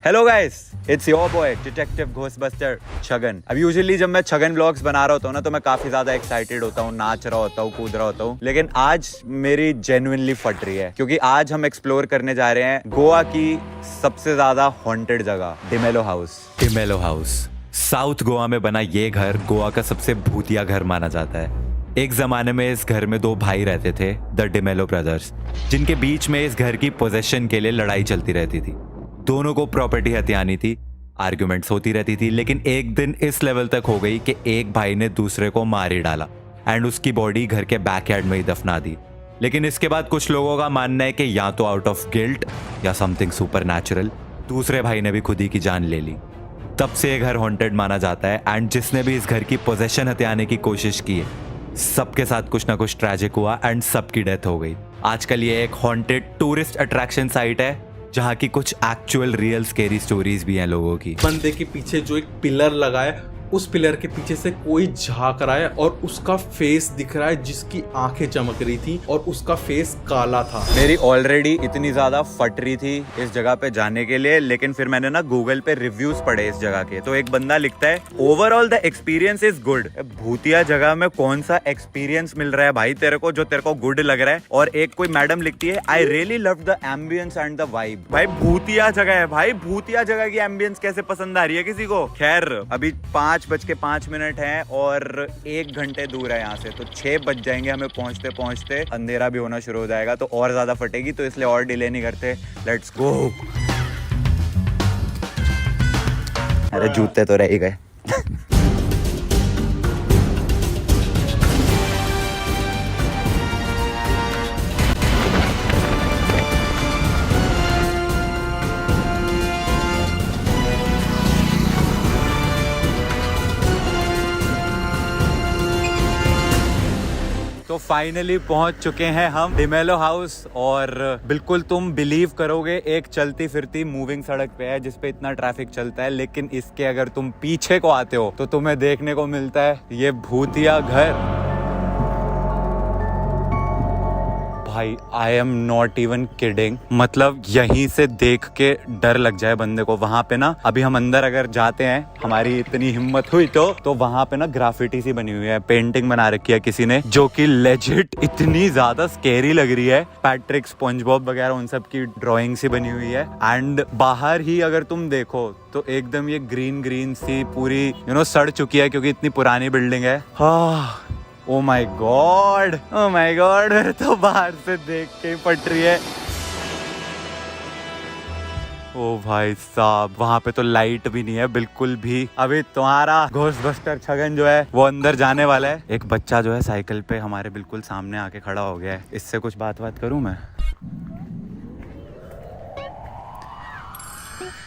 Hello guys, it's your boy detective ghostbuster Chhagan. अब usually जब मैं छगन व्लॉग्स बना रहा होता हूँ ना, तो मैं काफी ज्यादा एक्साइटेड होता हूँ, नाच रहा होता हूँ, कूद रहा होता हूँ। लेकिन आज मेरी जेन्युइनली फट रही है, क्योंकि आज हम एक्सप्लोर करने जा रहे हैं गोवा की सबसे ज्यादा हॉन्टेड जगह, D'Mello house. D'Mello house south Goa में बना ये घर गोवा का सबसे भूतिया घर माना जाता है। एक जमाने में इस घर में दो भाई रहते थे, द डिमेलो ब्रदर्स, जिनके बीच में इस घर की पोजेशन के लिए लड़ाई चलती रहती थी। दोनों को प्रॉपर्टी हथियानी थी, आर्ग्यूमेंट्स होती रहती थी, लेकिन एक दिन इस लेवल तक हो गई कि एक भाई ने दूसरे को मार ही डाला एंड उसकी बॉडी घर के बैकयार्ड में ही दफना दी। लेकिन इसके बाद कुछ लोगों का मानना है कि या तो आउट ऑफ गिल्ट या समथिंग सुपरनैचुरल दूसरे भाई ने भी खुद ही की जान ले ली। तब से ये घर हॉन्टेड माना जाता है एंड जिसने भी इस घर की पोजेशन हथियाने की कोशिश की है, सबके साथ कुछ ना कुछ ट्रैजिक हुआ एंड सबकी डेथ हो गई। आजकल ये एक हॉन्टेड टूरिस्ट अट्रैक्शन साइट है, जहाँ की कुछ एक्चुअल रियल स्केरी स्टोरीज भी हैं लोगों की। बंदे के पीछे जो एक पिलर लगा है, उस पिलर के पीछे से कोई झांक रहा है और उसका फेस दिख रहा है, जिसकी आंखें चमक रही थी और उसका फेस काला था। मेरी ऑलरेडी इतनी ज्यादा फट रही थी इस जगह पे जाने के लिए, लेकिन फिर मैंने ना गूगल पे रिव्यूज पढ़े इस जगह के, तो एक बंदा लिखता है overall the experience is good. भूतिया जगह में कौन सा एक्सपीरियंस मिल रहा है भाई तेरे को जो तेरे को गुड लग रहा है। और एक कोई मैडम लिखती है I really love the ambience and the vibe. भाई भूतिया जगह है, भाई भूतिया जगह की एम्बियंस कैसे पसंद आ रही है किसी को। खैर अभी 5:05 है और 1 घंटे दूर है यहाँ से, तो 6 बज जाएंगे हमें पहुंचते पहुंचते। अंधेरा भी होना शुरू हो जाएगा तो और ज्यादा फटेगी, तो इसलिए और डिले नहीं करते, लेट्स गो। अरे जूते तो रह ही गए। तो फाइनली पहुंच चुके हैं हम डिमेलो हाउस, और बिल्कुल तुम बिलीव करोगे एक चलती फिरती मूविंग सड़क पे है जिसपे इतना ट्रैफिक चलता है, लेकिन इसके अगर तुम पीछे को आते हो तो तुम्हें देखने को मिलता है ये भूतिया घर। भाई I am not even kidding, मतलब यहीं से देख के डर लग जाए बंदे को। वहां पे ना अभी हम अंदर अगर जाते हैं, हमारी इतनी हिम्मत हुई तो वहां पे ना ग्राफिटी सी बनी हुई है, पेंटिंग बना रखी है किसी ने, जो कि लेजिट इतनी ज्यादा स्केरी लग रही है। पैट्रिक, स्पंजबॉब वगैरह उन सब की ड्राइंग सी बनी हुई है। एंड बाहर ही अगर तुम देखो तो एकदम ये ग्रीन ग्रीन सी पूरी सड़ चुकी है, क्योंकि इतनी पुरानी बिल्डिंग है। Oh my God, oh my God, मेरे तो बाहर से देख के ही फट रही है। ओ भाई साहब, वहां पे तो लाइट भी नहीं है बिल्कुल भी। अभी तुम्हारा घोस्टबस्टर छगन जो है वो अंदर जाने वाला है। एक बच्चा जो है साइकिल पे हमारे बिल्कुल सामने आके खड़ा हो गया है। इससे कुछ बात करूं मैं?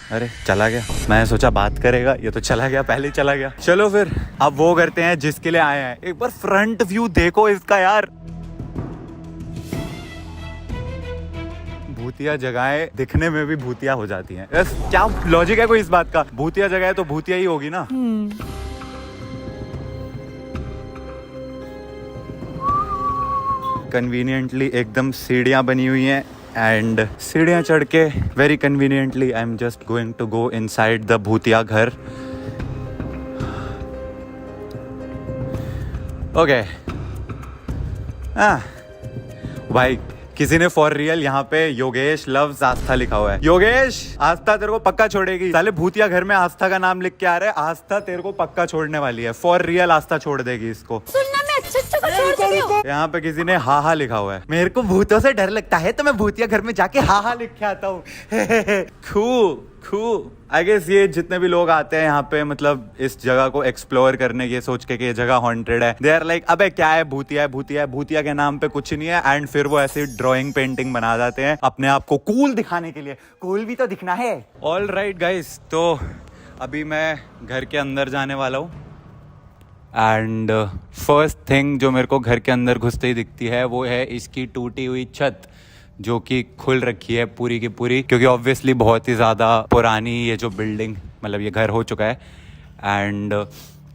अरे चला गया, मैंने सोचा बात करेगा, ये तो चला गया, पहले ही चला गया। चलो फिर अब वो करते हैं जिसके लिए आए हैं। एक बार फ्रंट व्यू देखो इसका यार। भूतिया जगहें दिखने में भी भूतिया हो जाती हैं। बस क्या लॉजिक है कोई इस बात का? भूतिया जगह है तो भूतिया ही होगी ना। कन्वीनियंटली एकदम सीढ़ियां बनी हुई हैं, एंड सीढ़ियां चढ़ के very conveniently I am just going to go inside the भूतिया घर। ओके भाई, किसी ने फॉर रियल यहाँ पे योगेश लव्स आस्था लिखा हुआ है। योगेश, आस्था तेरे को पक्का छोड़ेगी। साले भूतिया घर में आस्था का नाम लिख के आ रहे हैं, आस्था तेरे को पक्का छोड़ने वाली है। फॉर रियल आस्था छोड़ देगी इसको। यहाँ पे किसी ने हा हा लिखा हुआ है। मेरे को भूतों से डर लगता है तो मैं भूतिया घर में जाके हा हा लिख के आता हूँ। आई गेस ये जितने भी लोग आते हैं यहाँ पे, मतलब इस जगह को एक्सप्लोर करने, ये सोच के कि ये जगह हॉन्टेड है, दे आर लाइक अबे क्या है, भूतिया है, भूतिया है, भूतिया के नाम पे कुछ नहीं है। एंड फिर वो ऐसी ड्राइंग पेंटिंग बना जाते हैं अपने आप को कूल दिखाने के लिए। कूल भी तो दिखना है। ऑल राइट गाइस, तो अभी मैं घर के अंदर जाने वाला हूँ। एंड फर्स्ट थिंग जो मेरे को घर के अंदर घुसते ही दिखती है वो है इसकी टूटी हुई छत, जो कि खुल रखी है पूरी की पूरी, क्योंकि ऑब्वियसली बहुत ही ज़्यादा पुरानी ये जो बिल्डिंग, मतलब ये घर हो चुका है। एंड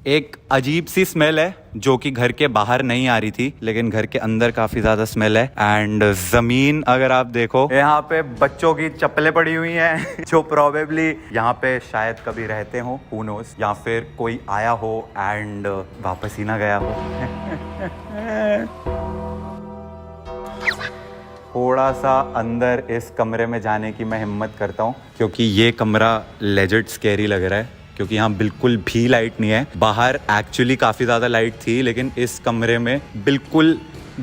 एक अजीब सी स्मेल है जो कि घर के बाहर नहीं आ रही थी, लेकिन घर के अंदर काफी ज्यादा स्मेल है। एंड जमीन अगर आप देखो, यहाँ पे बच्चों की चप्पलें पड़ी हुई हैं जो प्रोबेबली यहाँ पे शायद कभी रहते हो, हू नोस, या फिर कोई आया हो एंड वापस ही ना गया हो। थोड़ा सा अंदर इस कमरे में जाने की मैं हिम्मत करता हूँ, क्योंकि ये कमरा लेजिट स्कैरी लग रहा है, क्योंकि यहाँ बिल्कुल भी लाइट नहीं है। बाहर एक्चुअली काफ़ी ज़्यादा लाइट थी, लेकिन इस कमरे में बिल्कुल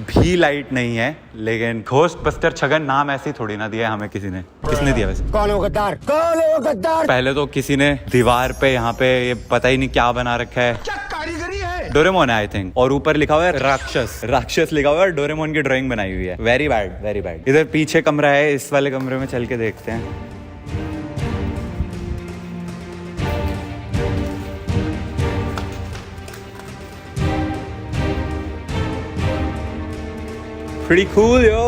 भी लाइट नहीं है। लेकिन घोस्ट बस्टर छगन नाम ऐसे ही थोड़ी ना दिया है हमें किसी ने। किसने दिया वैसे? कौन हो गद्दार? कौन हो गद्दार? पहले तो किसी ने दीवार पे यहाँ पे ये पता ही नहीं क्या बना रखा है, क्या कारीगरी है, डोरेमोन है आई थिंक, और ऊपर लिखा हुआ है राक्षस, राक्षस लिखा हुआ है, डोरेमोन की ड्राइंग बनाई हुई है। Very bad, very bad. इधर पीछे कमरा है, इस वाले कमरे में चल के देखते हैं। Pretty cool, yo.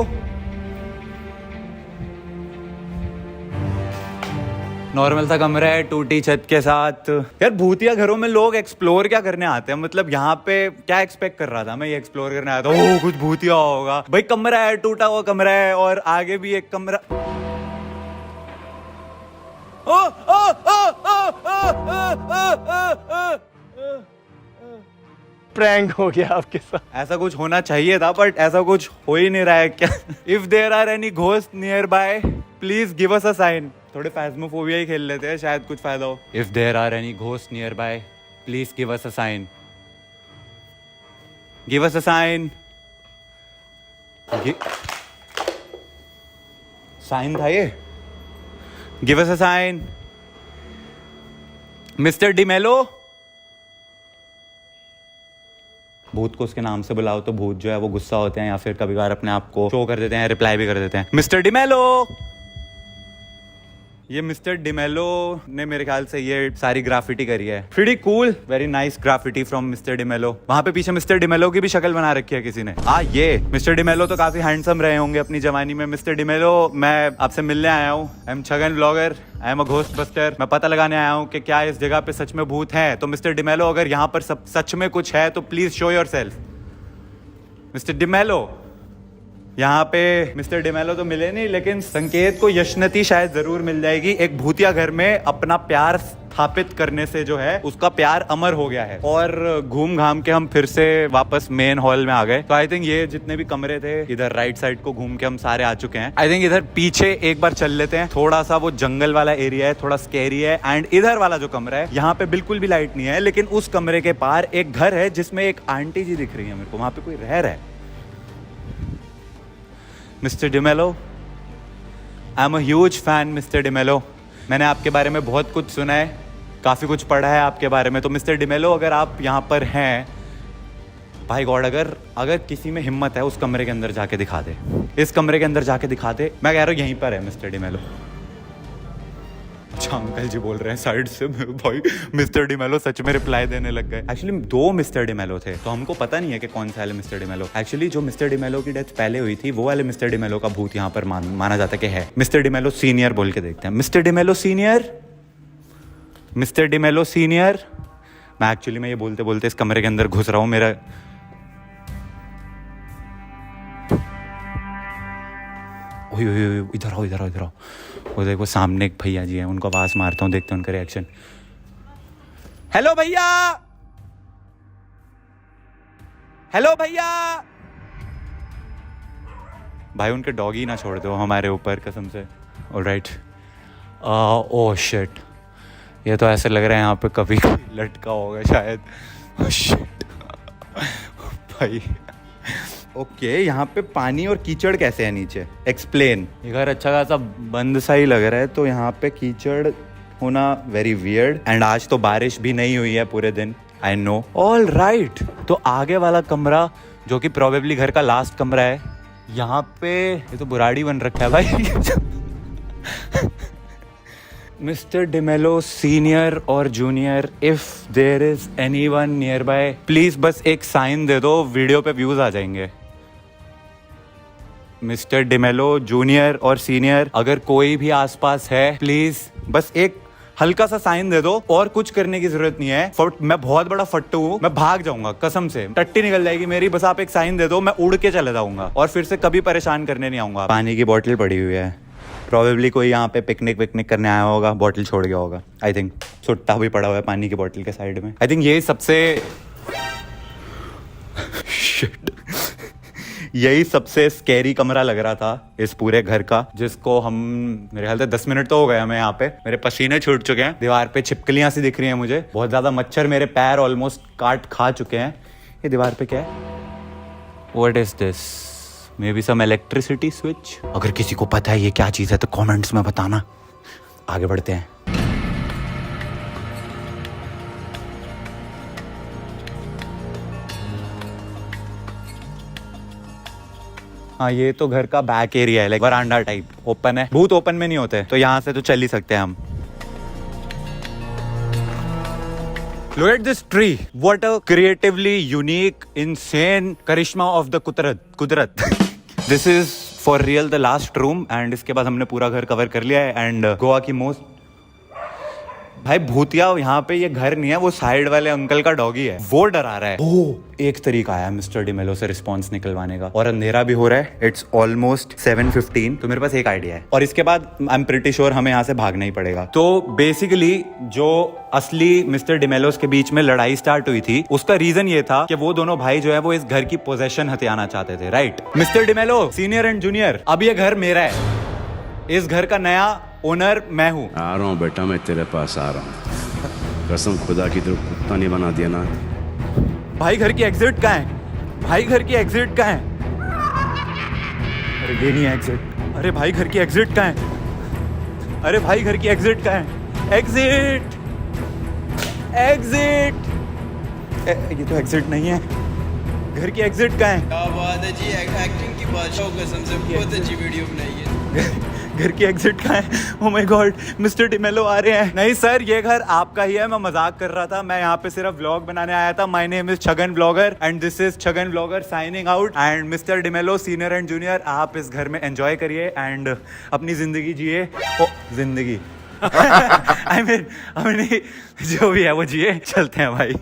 नॉर्मल सा कमरा है, टूटी छत के साथ। यार भूतिया घरों में लोग एक्सप्लोर क्या करने आते हैं? मतलब यहाँ पे क्या एक्सपेक्ट कर रहा था मैं? ये एक्सप्लोर करने आया था, ओह कुछ भूतिया होगा। भाई कमरा है, टूटा हुआ कमरा है, और आगे भी एक कमरा। ओ ओ ओ ओ ओ प्रैंक हो गया आपके साथ। ऐसा कुछ होना चाहिए था, बट ऐसा कुछ हो ही नहीं रहा है क्या? If there are any ghost nearby please give us a sign. थोड़े फैस्मोफोबिया ही खेल लेते हैं, शायद कुछ फायदा हो। If there are any ghost nearby please give us a sign, give us a sign. Sign था ये, give us a sign. Mister Demello. भूत को उसके नाम से बुलाओ तो भूत जो है वो गुस्सा होते हैं, या फिर कभी बार अपने आप को शो कर देते हैं, रिप्लाई भी कर देते हैं। मिस्टर डिमेलो। ये मिस्टर डिमेलो ने मेरे ख्याल से ये सारी ग्राफिटी करी है। Pretty cool, very nice graffiti from mister D'Mello. वहां पे पीछे मिस्टर डिमेलो की भी शक्ल बना रखी है किसी ने। ये मिस्टर डिमेलो तो काफी हैंडसम रहे होंगे अपनी जवानी में। मिस्टर डिमेलो, मैं आपसे मिलने आया हूँ। I am Chhagan blogger, I am a ghost buster. मैं पता लगाने आया हूँ कि क्या इस जगह पे सच में भूत है। तो मिस्टर डिमेलो, अगर यहाँ पर सच में कुछ है तो please show yourself. Mister D'Mello, यहाँ पे मिस्टर डिमेलो तो मिले नहीं, लेकिन संकेत को यशनती शायद जरूर मिल जाएगी। एक भूतिया घर में अपना प्यार स्थापित करने से जो है उसका प्यार अमर हो गया है। और घूम घाम के हम फिर से वापस मेन हॉल में आ गए। तो आई थिंक ये जितने भी कमरे थे इधर राइट साइड को घूम के हम सारे आ चुके हैं। आई थिंक इधर पीछे एक बार चल लेते हैं। थोड़ा सा वो जंगल वाला एरिया है, थोड़ा स्कैरी है। एंड इधर वाला जो कमरा है यहाँ पे बिल्कुल भी लाइट नहीं है, लेकिन उस कमरे के पार एक घर है जिसमें एक आंटी जी दिख रही है मेरे को। वहां पे कोई रह रहा है। Mister D'Mello, I am a huge fan mister D'Mello. मैंने आपके बारे में बहुत कुछ सुना है, काफ़ी कुछ पढ़ा है आपके बारे में। तो मिस्टर डिमेलो, अगर आप यहाँ पर हैं, भाई गॉड, अगर किसी में हिम्मत है उस कमरे के अंदर जाके दिखा दे, इस कमरे के अंदर जाके दिखा दे। मैं कह रहा हूँ यहीं पर है मिस्टर डिमेलो। अच्छा अंकल जी बोल रहे हैं साइड से। भाई मिस्टर डिमेलो सच में रिप्लाई देने लग गए। एक्चुअली 2 मिस्टर डिमेलो थे, तो हमको पता नहीं है कि कौन सा है मिस्टर डिमेलो। एक्चुअली जो मिस्टर डिमेलो की डेथ पहले हुई थी वो वाले मिस्टर डिमेलो का भूत यहाँ पर माना जाता है कि है। मिस्टर डिमेलो सीनियर बोल के देखते हैं। Mister Demello senior, mister Demello senior. मैं ये बोलते बोलते इस कमरे के अंदर घुस रहा हूँ। मेरा इधर आओ, इधर आओ, इधर आओ। वो देखो सामने एक भैया जी हैं, उनको आवाज मारता हूँ, देखते हैं उनका रिएक्शन। हेलो भैया, हेलो भैया। भाई उनके डॉगी ना छोड़ दो हमारे ऊपर कसम से। ऑलराइट। ओह शिट, ये तो ऐसे लग रहा है यहाँ पे कभी लटका होगा शायद। ओह शिट भाई। ओके, यहाँ पे पानी और कीचड़ कैसे है नीचे? एक्सप्लेन। ये घर अच्छा खासा बंद सा ही लग रहा है, तो यहाँ पे कीचड़ होना वेरी वियर्ड। एंड आज तो बारिश भी नहीं हुई है पूरे दिन। I know. ऑल राइट, तो आगे वाला कमरा जो कि प्रोबेबली घर का लास्ट कमरा है, यहाँ पे ये तो बुराड़ी बन रखा है भाई। मिस्टर डिमेलो सीनियर और junior, if there is anyone nearby please बस एक साइन दे दो, वीडियो पे व्यूज आ जाएंगे। मिस्टर डिमेलो जूनियर और सीनियर, अगर कोई भी आसपास है प्लीज बस एक हल्का सा साइन दे दो और कुछ करने की जरूरत नहीं है। मैं बहुत बड़ा फट्टू हूँ, मैं भाग जाऊंगा कसम से, टट्टी निकल जाएगी मेरी, बस आप एक साइन दे दो, मैं उड़ के चले जाऊंगा और फिर से कभी परेशान करने नहीं आऊंगा। पानी की बोतल पड़ी हुई है, प्रोबेबली कोई यहाँ पे पिकनिक विकनिक करने आया होगा, बोतल छोड़ गया होगा। आई थिंक सुट्टा भी पड़ा हुआ है पानी की बोतल के साइड में। आई थिंक यही सबसे यही सबसे स्कैरी कमरा लग रहा था इस पूरे घर का, जिसको हम मेरे ख्याल से 10 मिनट तो हो गए हमें यहाँ पे। मेरे पसीने छूट चुके हैं, दीवार पे छिपकलियां सी दिख रही हैं मुझे, बहुत ज्यादा मच्छर मेरे पैर ऑलमोस्ट काट खा चुके हैं। ये दीवार पे क्या है? What is this? Maybe some electricity switch. अगर किसी को पता है ये क्या चीज है तो कमेंट्स में बताना। आगे बढ़ते हैं। हाँ, ये तो घर का बैक एरिया है, लाइक वरांडा टाइप, ओपन है। भूत ओपन में नहीं होते, तो यहाँ से तो चल ही सकते हैं हम। Look at this tree. What a creatively unique, insane charisma of the कुदरत। This is for real the last room and इसके बाद हमने पूरा घर कवर कर लिया है। एंड गोवा की मोस्ट भाई भूतिया यहाँ पे ये घर नहीं है, वो साइड वाले अंकल का डॉगी है, वो डरा रहा है। ओह, एक तरीका आया मिस्टर डिमेलो से रिस्पॉन्स निकलवाने का, और अंधेरा भी हो रहा है। इट्स ऑलमोस्ट 7:15, तो मेरे पास एक आइडिया है और इसके बाद आई एम प्रीटी श्योर हमें यहाँ से भागना ही पड़ेगा। तो बेसिकली जो असली मिस्टर डिमेलोस के बीच में लड़ाई स्टार्ट हुई थी, उसका रीजन ये था कि वो दोनों भाई जो है वो इस घर की पोजेशन हथियाना चाहते थे, right? Mister Demello senior and junior, अब ये घर मेरा है, इस घर का नया ओनर मैं हूँ। आ रहा हूँ बेटा, मैं तेरे पास आ रहा हूँ, कसम खुदा की तरफ कुत्ता नहीं बना दिया ना। भाई घर की एग्जिट कहाँ है? भाई घर की एग्जिट कहाँ है? अरे ये नहीं है एग्जिट। अरे भाई घर की एग्जिट कहाँ है? अरे भाई घर की एग्जिट कहाँ है? एग्जिट, एग्जिट, ये तो एग्जिट नहीं है। घर की एग्जिट कहाँ है? क्या बात है जी, एक्टिंग की बादशाह, कसम से बहुत अच्छी वीडियो बनाई है। घर की एग्जिट कहाँ है? Oh my god, mister D'Mello आ रहे हैं। नहीं सर, ये घर आपका ही है, मैं मजाक कर रहा था, मैं यहाँ पे सिर्फ व्लॉग बनाने आया था। My name is Chhagan blogger and this is Chhagan blogger signing out. And mister Demello senior and junior, आप इस घर में एंजॉय करिए एंड अपनी जिंदगी जिए। ओ जिंदगी आई मीन जो भी है वो जिए। चलते हैं भाई।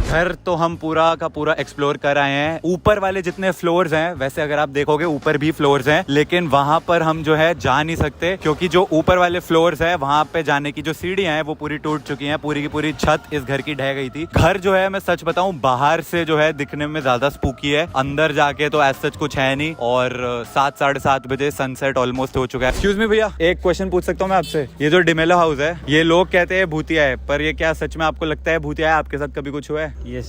घर तो हम पूरा का पूरा एक्सप्लोर कर आए हैं। ऊपर वाले जितने फ्लोर्स हैं, वैसे अगर आप देखोगे ऊपर भी फ्लोर्स हैं, लेकिन वहां पर हम जो है जा नहीं सकते, क्योंकि जो ऊपर वाले फ्लोर्स हैं वहां पे जाने की जो सीढ़ियां हैं वो पूरी टूट चुकी हैं। पूरी की पूरी छत इस घर की ढह गई थी। घर जो है मैं सच बताऊं, बाहर से जो है दिखने में ज्यादा स्पूकी है, अंदर जाके तो ऐसा कुछ है नहीं। और 7 साढ़े 7 बजे सनसेट ऑलमोस्ट हो चुका है। एक्सक्यूज मी भैया, एक क्वेश्चन पूछ सकता हूँ मैं आपसे? ये जो डिमेलो हाउस है, ये लोग कहते हैं भूतिया है, पर ये क्या सच में आपको लगता है भूतिया है? आपके साथ कभी कुछ हुआ है? यस।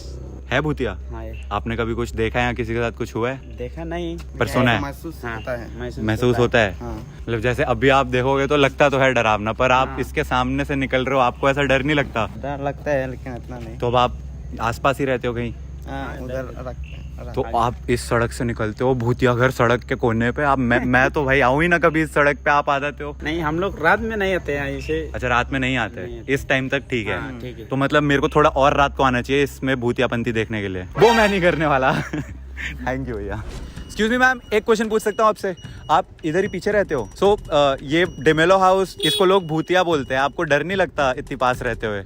है भूतिया? हाँ, आपने कभी कुछ देखा है या किसी के साथ कुछ हुआ है? देखा नहीं, पर सुना है? महसूस होता है। महसूस होता है। हाँ। मतलब जैसे अभी आप देखोगे तो लगता तो है डरावना, पर आप इसके सामने से निकल रहे हो, आपको ऐसा डर नहीं लगता? डर लगता है लेकिन इतना नहीं। तो अब आप आसपास ही रहते हो कहीं? उधर रखते हैं। तो आप इस सड़क से निकलते हो, भूतिया घर सड़क के कोने पे। आप मैं तो भाई आऊँ ही ना कभी इस सड़क पे, आप आ जाते हो। नहीं, हम लोग रात में नहीं आते हैं इसे। अच्छा, रात में नहीं आते? इस टाइम तक ठीक है। हाँ, ठीक है। तो मतलब मेरे को थोड़ा और रात को आना चाहिए इसमें भूतियापंती देखने के लिए। वो मैं नहीं करने वाला। थैंक यू भैया। एक्सक्यूज मी मैम, एक क्वेश्चन पूछ सकता हूँ आपसे? आप इधर ही पीछे रहते हो। सो ये डिमेलो हाउस, इसको लोग भूतिया बोलते हैं, आपको डर नहीं लगता इतनी पास रहते हुए?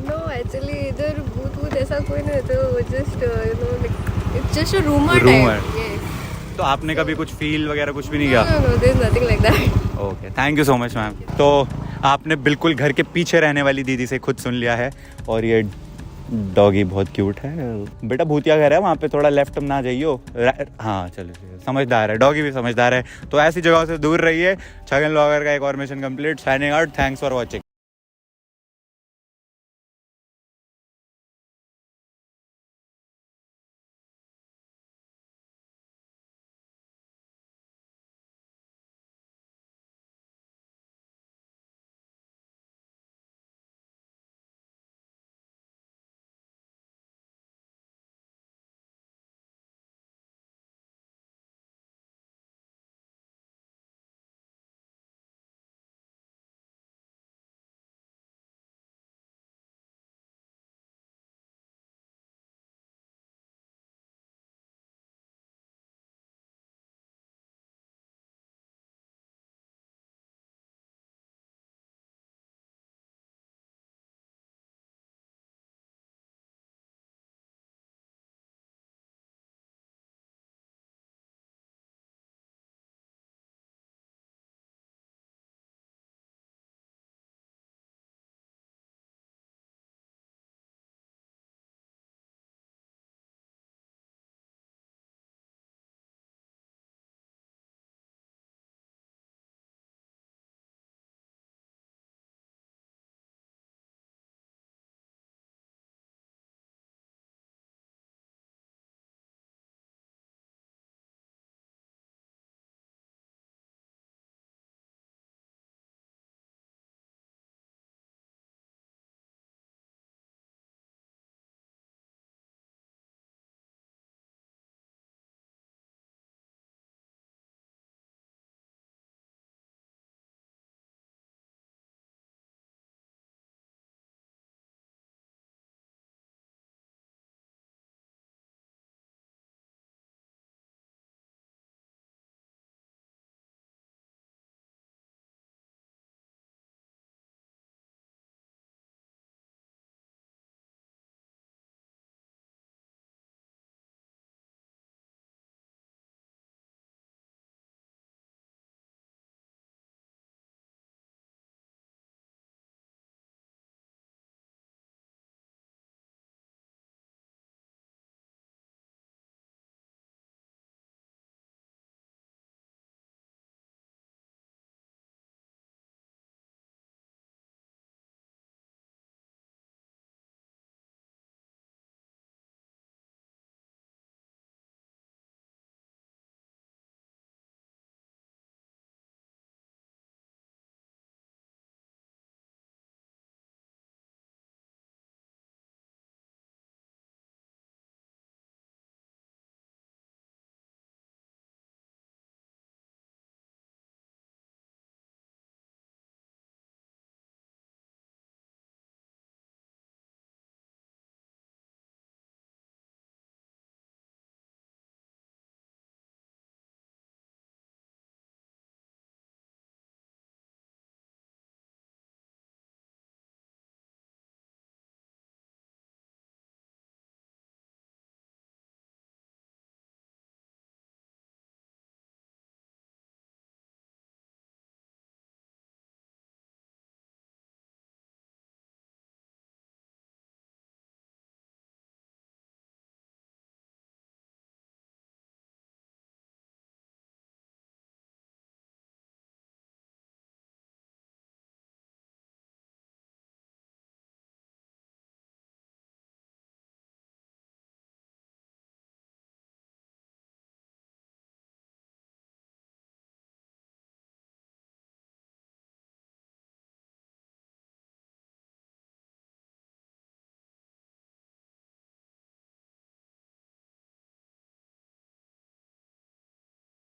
नो एक्चुअली इधर भूत ऐसा कोई नहीं रहता, वो just you know it's just a rumour type. Yes. तो आपने कभी कुछ फील वगैरह कुछ भी नहीं किया? No there is nothing like that. Okay, thank you so much ma'am. तो आपने बिल्कुल घर के पीछे रहने वाली दीदी से खुद सुन लिया है। और ये डॉगी बहुत क्यूट है। बेटा भूतिया घर है, वहाँ पे थोड़ा लेफ्ट ना जाइयो। हाँ चलो, समझदार है, डॉगी भी समझदार है। तो ऐसी जगहों से दूर रहिए। छगन ब्लॉगर का एक और mission complete. Signing out, thanks for watching.